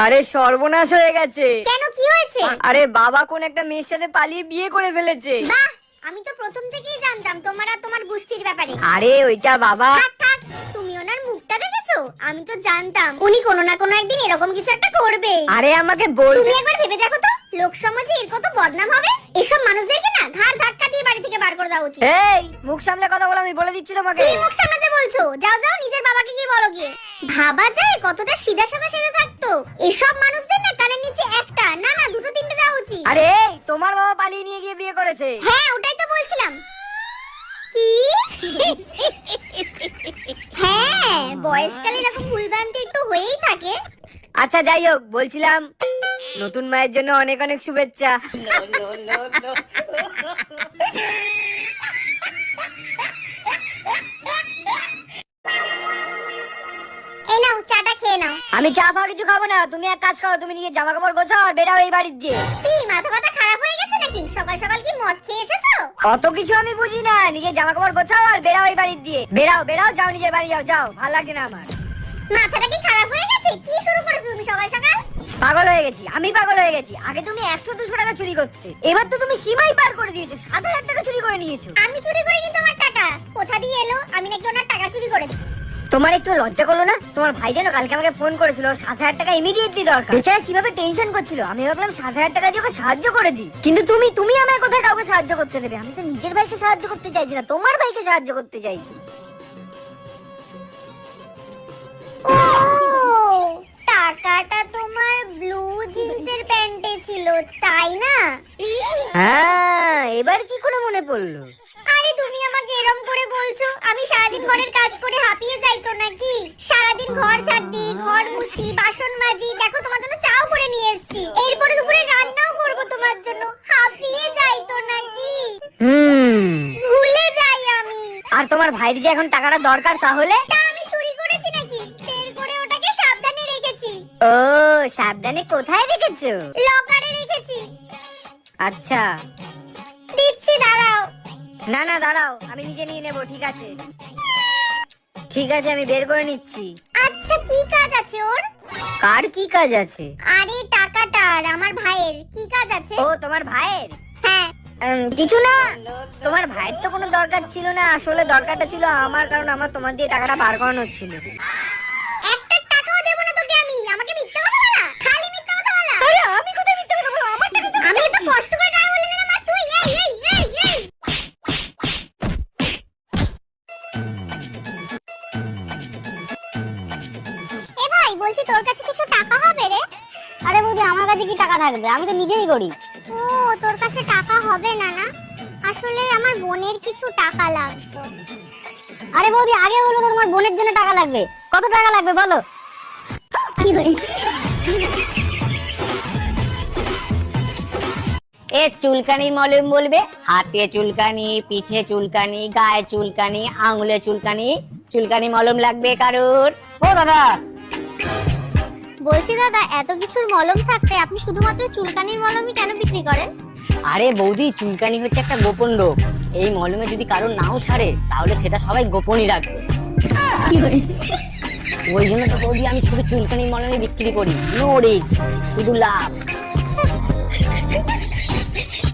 আরে সর্বনাশ হয়ে গেছে। কেন, কি হয়েছে? আরে বাবা কোন একটা মেয়ের সাথে পালিয়ে বিয়ে করে ফেলেছে। বাহ, আমি তো প্রথম থেকেই জানতাম তোমার আর তোমার গোষ্ঠীর ব্যাপারে। আরে ওইটা বাবা। থাক থাক, তুমি ওনার মুখটা দেখেছো? আমি তো জানতাম উনি কোনো না কোনো একদিন এরকম কিছু একটা করবে। আরে আমাকে বল। তুমি একবার ভেবে দেখো তো, লোক সমাজে এর কত বদনাম হবে। এসব মানুষদেরকে না ঘাড় ধাক্কা দিয়ে বাড়ি থেকে বার করে দেওয়া উচিত। এই মুখ সামলে কথা বল, আমি বলে দিচ্ছি তোমাকে। কি মুখ সামলাতে বলছো? যাও যাও, নিজের বাবাকে গিয়ে বলো গিয়ে। ভাবা যায় কতটা সিধা সাদা সেজে থাকতো। এসব মানুষদের না কানের নিচে একটা না না দুটো তিনটে দেওয়া উচিত। আরে এই তোমার বাবা পালিয়ে নিয়ে গিয়ে বিয়ে করেছে। হ্যাঁ, ওটাই তো বলছিলাম। কি? হ্যাঁ, বয়সকালে এরকম ভুলভ্রান্তি একটু হয়েই থাকে। আচ্ছা যাই হোক, বলছিলাম নতুন মায়ের জন্য অনেক অনেক শুভেচ্ছা। এই নাও, চাটা খেয়ে নাও। আমি চা ফা কিছু খাবো না, তুমি এক কাজ করো, তুমি নিজে জামা কাপড় গোছাও আর বেরাও এই বাড়ি দিয়ে। কি মাথা ব্যথা খারাপ হয়ে গেছে নাকি? সকাল সকাল কি মদ খেয়ে এসেছো? অত কিছু আমি বুঝি না, নিজে জামা কাপড় গোছাও আর বেরাও এই বাড়ি দিয়ে। বেরাও বেরাও, যাও নিজের বাড়ি যাও, যাও, ভালো লাগছে না আমার। মাথাটা কি খারাপ হয়ে গেছে? কি শুরু করেছো তুমি সকাল সকাল? পাগল হয়ে গেছি, আমি পাগল হয়ে গেছি। আগে তুমি 100-200 টাকা চুরি করতে, এবার তো তুমি সীমাই পার করে দিয়েছো, 7,000 টাকা চুরি করে নিয়েছো। আমি চুরি করিনি তোমার টাকা। কোথা দিয়ে এলো? আমি নাকি ওনার টাকা চুরি করেছি? তোমার একটু লজ্জা করলো না? তোমার ভাই যেন কালকে আমাকে ফোন করেছিল, 7,000 টাকা ইমিডিয়েটলি দরকার। বেচারা কিভাবে টেনশন করছিল, আমি ভাবলাম 7,000 টাকা দিয়ে ওকে সাহায্য করে দিই। কিন্তু তুমি আমায় কোথায় কাউকে সাহায্য করতে দেবে? আমি তো নিজের ভাইকে সাহায্য করতে চাইছি না, তোমার ভাইকে সাহায্য করতে চাইছি। ও, টাকাটা তোমার ব্লু জিন্সের প্যান্টে ছিল, তাই না? হ্যাঁ, এবার কি করে মনে পড়লো? আরে তুমি আমাকে এরম করে বলছো, আমি সারাদিন ঘরের কাজ করে হাঁপিয়ে যাই তো নাকি? সারাদিন ঘর ঝাড় দিই, ঘর মুছি, বাসন মাজি, দেখো তোমার জন্য চাও করে নিয়ে এসেছি। এরপরে দুপুরে রান্নাও করব তোমার জন্য, হাঁপিয়ে যাই তো নাকি? ভুলে যাই আমি। আর তোমার ভাইয়ের যে এখন টাকাটা দরকার, তাহলে তা আমি চুরি করেছি নাকি? বের করে ওটাকে সাবধানে রেখেছি। ও, সাবধানে কোথায় রেখেছো? লকারে রেখেছি। আচ্ছা দিচ্ছি, দাঁড়াও। না না দাঁড়াও, আমি নিজে নিয়ে নেবো। ঠিক আছে ঠিক আছে, আমি বের করে নিচ্ছি। আচ্ছা, কি কাজ আছে ওর? কার কি কাজ আছে? আরে টাকাটার, আমার ভাইয়ের কি কাজ আছে? ও, তোমার ভাইয়ের? হ্যাঁ। কিছু না, তোমার ভাইয়ের তো কোনো দরকার ছিল না, আসলে দরকারটা ছিল আমার, কারণ আমার তোমার দিয়ে টাকাটা বার করানো ছিল। একটা টাকাও দেব না তোকে আমি। আমাকে মিথ্যা কথা বলা, খালি মিথ্যা কথা বলা। আরে আমি কোথায় মিথ্যা কথা বলবো? আমার টাকা তো আমি এত কষ্ট করে টাকা বলি না মা, তুই এই এই এই এই। এ ভাই, বলছি তোর কাছে কিছু টাকা হবে রে? আরে বৌদি, আমার কাছে কি টাকা থাকবে? আমি তো নিজেই করি। ও, তোর কাছে টাকা হবে না না? আসলে আমার বোনের কিছু টাকা লাগবে। আরে বৌদি, আগে বলো তো তোমার বোনের জন্য টাকা লাগবে। কত টাকা লাগবে বলো? কি করে? এ চুলকানির মলম বলবে। হাতে চুলকানি, পিঠে চুলকানি, গায়ে চুলকানি, আঙুলে চুলকানি, চুলকানি মলম লাগবে কারোর? ও দাদা। বলছি দাদা, এত কিছুর মলম থাকতে আপনি শুধুমাত্র চুলকানির মলমই কেন বিক্রি করেন? আরে বৌদি, চুলকানি হচ্ছে একটা গোপন রোগ। এই মলমে যদি কারোর নাও সারে, তাহলে সেটা সবাই গোপনই রাখবে। কি করে? ওই জন্য তো বৌদি আমি শুধু চুলকানির মলমই বিক্রি করি। নো রিস্ক, শুধু লাভ।